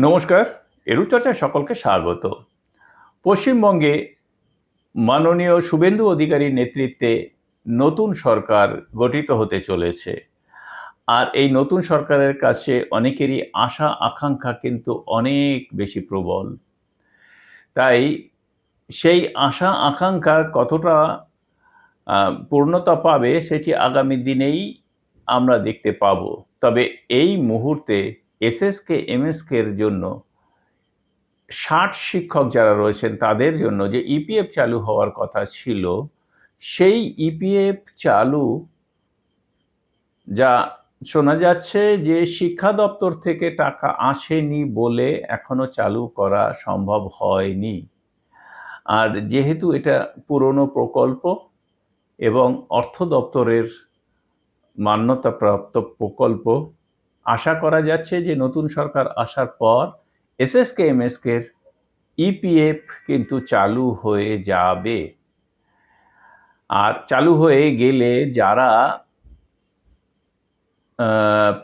নমস্কার, এরুচর্চায় সকলকে স্বাগত। পশ্চিমবঙ্গে মাননীয় শুভেন্দু অধিকারীর নেতৃত্বে নতুন সরকার গঠিত হতে চলেছে। আর এই নতুন সরকারের কাছে অনেকেরই আশা আকাঙ্ক্ষা কিন্তু অনেক বেশি প্রবল। তাই সেই আশা আকাঙ্ক্ষা কতটা পূর্ণতা পাবে সেটি আগামী দিনেই আমরা দেখতে পাব। তবে এই মুহূর্তে এসএসকে এমএসকের জন্য ৬০ শিক্ষক যারা রয়েছেন তাদের জন্য যে ইপিএফ চালু হওয়ার কথা ছিল, সেই ইপিএফ চালু যা শোনা যাচ্ছে যে শিক্ষা দপ্তর থেকে টাকা আসেনি বলে এখনো চালু করা সম্ভব হয়নি। আর যেহেতু এটা পুরনো প্রকল্প এবং অর্থ দপ্তরের মান্যতাপ্রাপ্ত প্রকল্প, আশা করা যাচ্ছে যে নতুন সরকার আসার পর এসএসকে এমএসকের ইপিএফ কিন্তু চালু হয়ে যাবে। আর চালু হয়ে গেলে যারা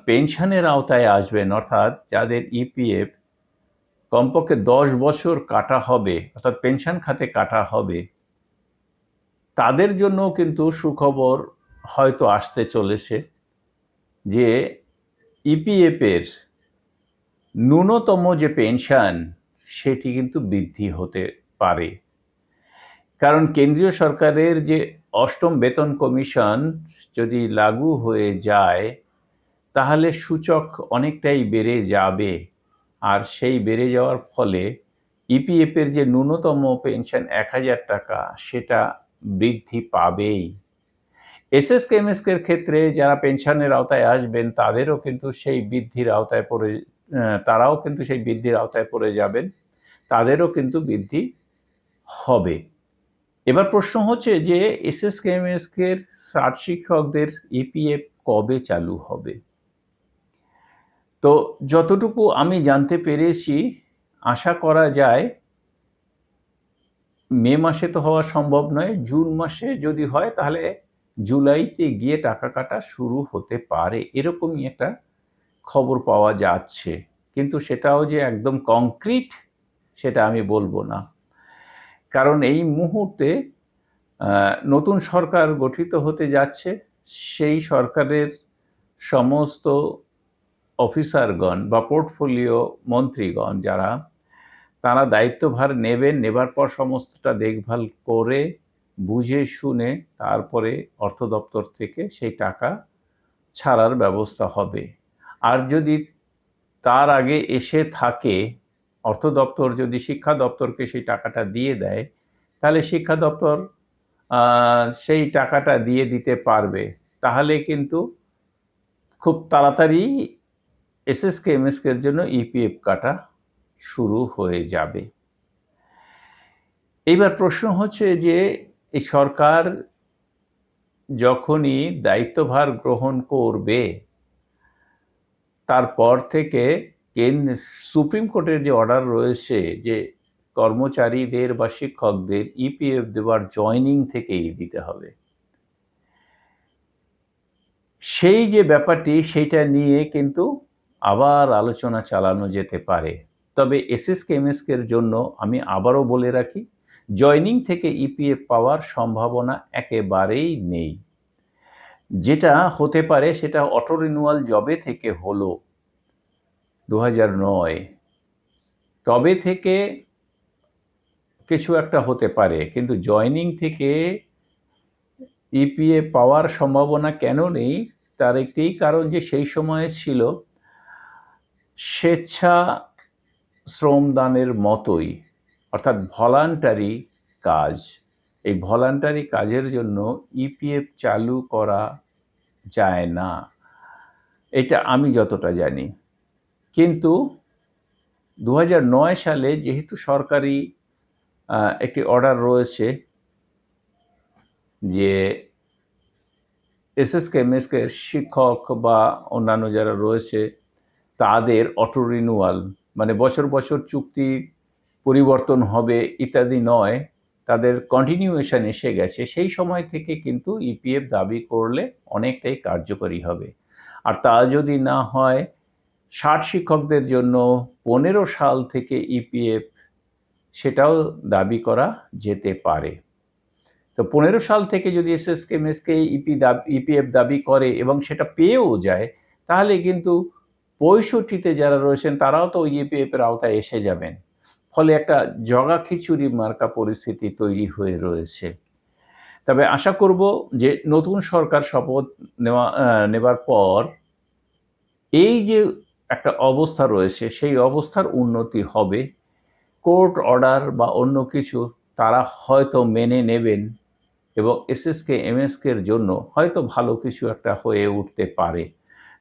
পেনশনের আওতায় আসবেন, অর্থাৎ যাদের ইপিএফ কমপক্ষে 10 বছর কাটা হবে, অর্থাৎ পেনশন খাতে কাটা হবে, তাদের জন্য কিন্তু সুখবর হয়তো আসতে চলেছে যে ইপিএফের ন্যূনতম যে পেনশন সেটি কিন্তু বৃদ্ধি হতে পারে। কারণ কেন্দ্রীয় সরকারের যে ৮ম বেতন কমিশন যদি লাগু হয়ে যায় তাহলে সূচক অনেকটাই বেড়ে যাবে। আর সেই বেড়ে যাওয়ার ফলে ইপিএফের যে ন্যূনতম পেনশন ১,০০০ টাকা সেটা বৃদ্ধি পাবেই। এসএসকে এমএসকের ক্ষেত্রে যারা পেনশনের আওতায় আসবেন তারাও কিন্তু সেই বৃদ্ধির আওতায় পড়ে যাবেন, তাদেরও কিন্তু বৃদ্ধি হবে। এবার প্রশ্ন হচ্ছে যে এসএসকে এমএসকের ৬০ শিক্ষকদের ইপিএফ কবে চালু হবে? তো যতটুকু আমি জানতে পেরেছি, আশা করা যায় মে মাসে তো হওয়া সম্ভব নয়, জুন মাসে যদি হয় তাহলে জুলাইতে গিয়ে টাকা কাটা শুরু হতে পারে, এরকমই একটা খবর পাওয়া যাচ্ছে। কিন্তু সেটাও যে একদম কংক্রিট সেটা আমি বলবো না। কারণ এই মুহূর্তে নতুন সরকার গঠিত হতে যাচ্ছে, সেই সরকারের সমস্ত অফিসারগণ বা পোর্টফোলিও মন্ত্রীগণ যারা, তারা দায়িত্বভার নেবার পর সমস্তটা দেখভাল করে বুঝে শুনে তারপরে অর্থ দপ্তর থেকে সেই টাকা ছাড়ার ব্যবস্থা হবে। আর যদি তার আগে এসে থাকে, অর্থ দপ্তর যদি শিক্ষা দপ্তরকে সেই টাকাটা দিয়ে দেয়, তাহলে শিক্ষা দপ্তর সেই টাকাটা দিয়ে দিতে পারবে। তাহলে কিন্তু খুব তাড়াতাড়ি এসএসকে এমএসকের জন্য ইপিএফ কাটা শুরু হয়ে যাবে। এইবার প্রশ্ন হচ্ছে যে এই সরকার যখনই দায়িত্বভার গ্রহণ করবে, তারপর থেকে সুপ্রিম কোর্টের যে অর্ডার রয়েছে যে কর্মচারীদের বা শিক্ষকদের ইপিএফ দেওয়ার জয়নিং থেকেই দিতে হবে, সেই যে ব্যাপারটি সেইটা নিয়ে কিন্তু আবার আলোচনা চালানো যেতে পারে। তবে এসএসকে এমএসকের জন্য আমি আবারও বলে রাখি, জয়নিং থেকে ইপিএফ পাওয়ার সম্ভাবনা একেবারেই নেই। যেটা হতে পারে সেটা অটো রিনিউয়াল যবে থেকে হলো ২০০৯, তবে থেকে কিছু একটা হতে পারে, কিন্তু জয়নিং থেকে ইপিএফ পাওয়ার সম্ভাবনা কেন নেই তার একটি কারণ যে সেই সময়ে ছিল স্বেচ্ছা শ্রমদানের মতোই, অর্থাৎ ভলান্টারি কাজ। এই ভলান্টারি কাজের জন্য ইপিএফ চালু করা যায় না, এটা আমি যতটা জানি। কিন্তু ২০০৯ সালে যেহেতু সরকারি একটি অর্ডার রয়েছে যে এসএসকে এমএসকে শিক্ষক বা অন্যান্য যারা রয়েছে তাদের অটো রিনিউয়াল, মানে বছর বছর চুক্তি পরিবর্তন হবে ইত্যাদি নয়, তাদের কন্টিনিউয়েশন এসে গেছে। সেই সময় থেকে কিন্তু ইপিএফ দাবি করলে অনেকটাই কার্যকরী হবে। আর তা যদি না হয়, 60 শিক্ষকদের জন্য 15 সাল থেকে ইপিএফ সেটাও দাবি করা যেতে পারে। তো 15 সাল থেকে যদি এসএসকে মেসকে ইপিএফ দাবি করে এবং সেটা পেয়েও যায়, তাহলে কিন্তু 65-তে যারা রয়েছেন তারাও তো ইপিএফ এর আওতায় এসে যাবেন। ফলে একটা জগা খিচুড়ি মার্কা পরিস্থিতি তৈরি হয়ে রয়েছে। তবে আশা করব যে নতুন সরকার শপথ নেবার পর এই যে একটা অবস্থা রয়েছে সেই অবস্থার উন্নতি হবে। কোর্ট অর্ডার বা অন্য কিছু তারা হয়তো মেনে নেবেন এবং এসএসকে এমএসকের জন্য হয়তো ভালো কিছু একটা হয়ে উঠতে পারে।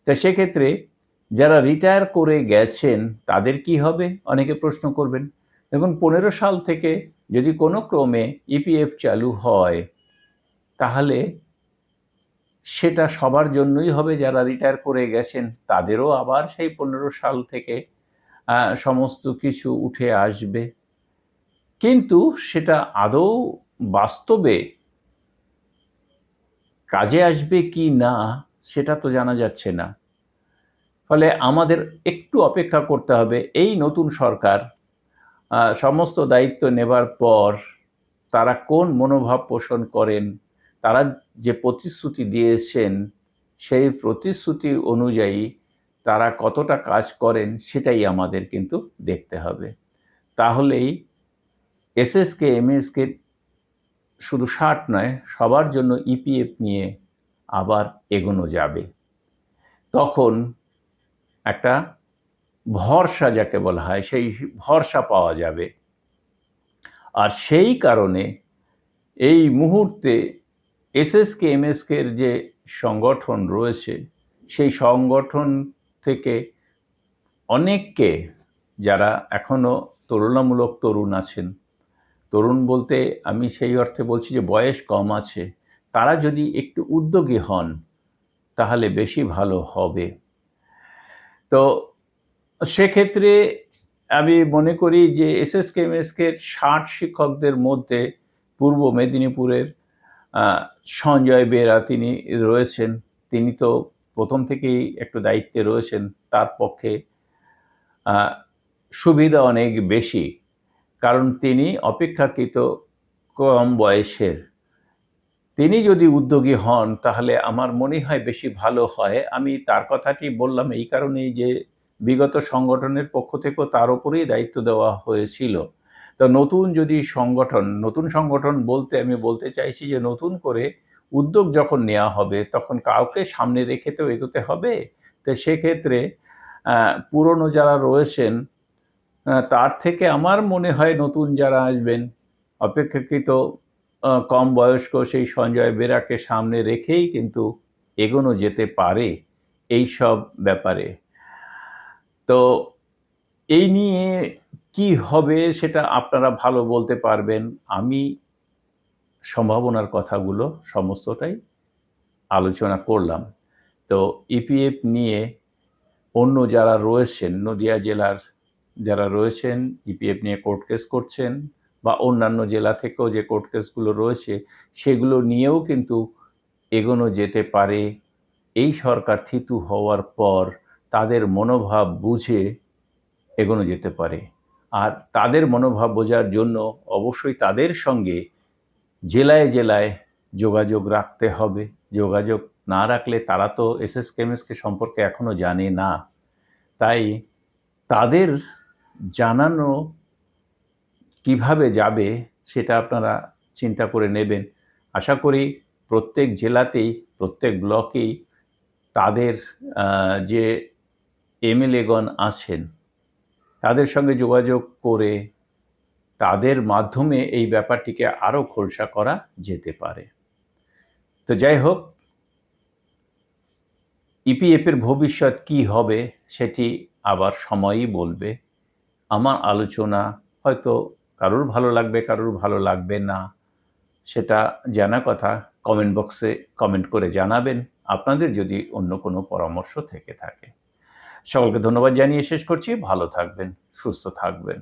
তা সেক্ষেত্রে যারা রিটায়ার করে গেছেন তাদের কি হবে? অনেকে প্রশ্ন করবেন। দেখুন 15 সাল থেকে যদি কোনো ক্রমে ইপিএফ চালু হয় তাহলে সেটা সবার জন্যই হবে, যারা রিটায়ার করে গেছেন তাদেরও আবার সেই 15 সাল থেকে সমস্ত কিছু উঠে আসবে। কিন্তু সেটা আদৌ বাস্তবে কাজে আসবে কি না সেটা তো জানা যাচ্ছে না। ফলে আমাদের একটু অপেক্ষা করতে হবে এই নতুন সরকার সমস্ত দায়িত্ব নেবার পর তারা কোন মনোভাব পোষণ করেন, তারা যে প্রতিশ্রুতি দিয়েছেন সেই প্রতিশ্রুতি অনুযায়ী তারা কতটা কাজ করেন সেটাই আমাদের কিন্তু দেখতে হবে। তাহলেই এসএসকে এমএসকে শুধু 60 নয়, সবার জন্য ইপিএফ নিয়ে আবার এগোনো যাবে। তখন একটা ভরসা যাকে বলা হয় সেই ভরসা পাওয়া যাবে। আর সেই কারণে এই মুহূর্তে এসএসকে এমএসকের যে সংগঠন রয়েছে সেই সংগঠন থেকে অনেককে, যারা এখনো তুলনামূলক তরুণ আছেন, তরুণ বলতে আমি সেই অর্থে বলছি যে বয়স কম আছে, তারা যদি একটু উদ্যোগী হন তাহলে বেশি ভালো হবে। তো সেক্ষেত্রে আমি মনে করি যে এসএসকে এমএসকের 60 শিক্ষকদের মধ্যে পূর্ব মেদিনীপুরের সঞ্জয় বেরা তিনি রয়েছেন। তিনি তো প্রথম থেকেই একটু দায়িত্বে রয়েছেন, তার পক্ষে সুবিধা অনেক বেশি, কারণ তিনি অপেক্ষাকৃত কম বয়সের। তিনি যদি উদ্যোগী হন তাহলে আমার মনে হয় বেশি ভালো হয়। আমি তার কথাটি বললাম এই কারণেই যে বিগত সংগঠনের পক্ষ থেকেও তার উপরেই দায়িত্ব দেওয়া হয়েছিল। তো নতুন সংগঠন বলতে আমি বলতে চাইছি যে নতুন করে উদ্যোগ যখন নেওয়া হবে তখন কাউকে সামনে রেখে তো এগোতে হবে। তো সেক্ষেত্রে পুরনো যারা রয়েছেন তার থেকে আমার মনে হয় নতুন যারা আসবেন অপেক্ষাকৃত কম বয়স্ক সেই সঞ্জয় বেরাকে সামনে রেখেই কিন্তু এগোনো যেতে পারে এই সব ব্যাপারে। তো এই নিয়ে কি হবে সেটা আপনারা ভালো বলতে পারবেন। আমি সম্ভাবনার কথাগুলো সমস্তটাই আলোচনা করলাম। তো ইপিএফ নিয়ে অন্য যারা রয়েছেন, নদিয়া জেলার যারা রয়েছেন ইপিএফ নিয়ে কোর্ট কেস করছেন, বা অন্যান্য জেলা থেকেও যে কোর্ট কেসগুলো রয়েছে সেগুলো নিয়েও কিন্তু এগোনো যেতে পারে। এই সরকার থিতু হওয়ার পর তাদের মনোভাব বুঝে এগোনো যেতে পারে। আর তাদের মনোভাব বোঝার জন্য অবশ্যই তাদের সঙ্গে জেলায় জেলায় যোগাযোগ রাখতে হবে। যোগাযোগ না রাখলে তারা তো এসএসকে এমএসকে সম্পর্কে এখনও জানে না। তাই তাদের জানানো কিভাবে যাবে সেটা আপনারা চিন্তা করে নেবেন। আশা করি প্রত্যেক জেলাতেই, প্রত্যেক ব্লকেই তাদের যে এমএলএগণ আছেন তাদের সঙ্গে যোগাযোগ করে তাদের মাধ্যমে এই ব্যাপারটিকে আরও খোলসা করা যেতে পারে। তো যাই হোক, ইপিএফের ভবিষ্যৎ কি হবে সেটি আবার সময়ই বলবে। আমার আলোচনা হয়তো কারোর ভালো লাগবে, কারোর ভালো লাগবে না, সেটা জানা কথা। কমেন্ট বক্সে কমেন্ট করে জানাবেন আপনাদের যদি অন্য কোনো পরামর্শ থেকে থাকে। সকলকে ধন্যবাদ জানিয়ে শেষ করছি। ভালো থাকবেন, সুস্থ থাকবেন।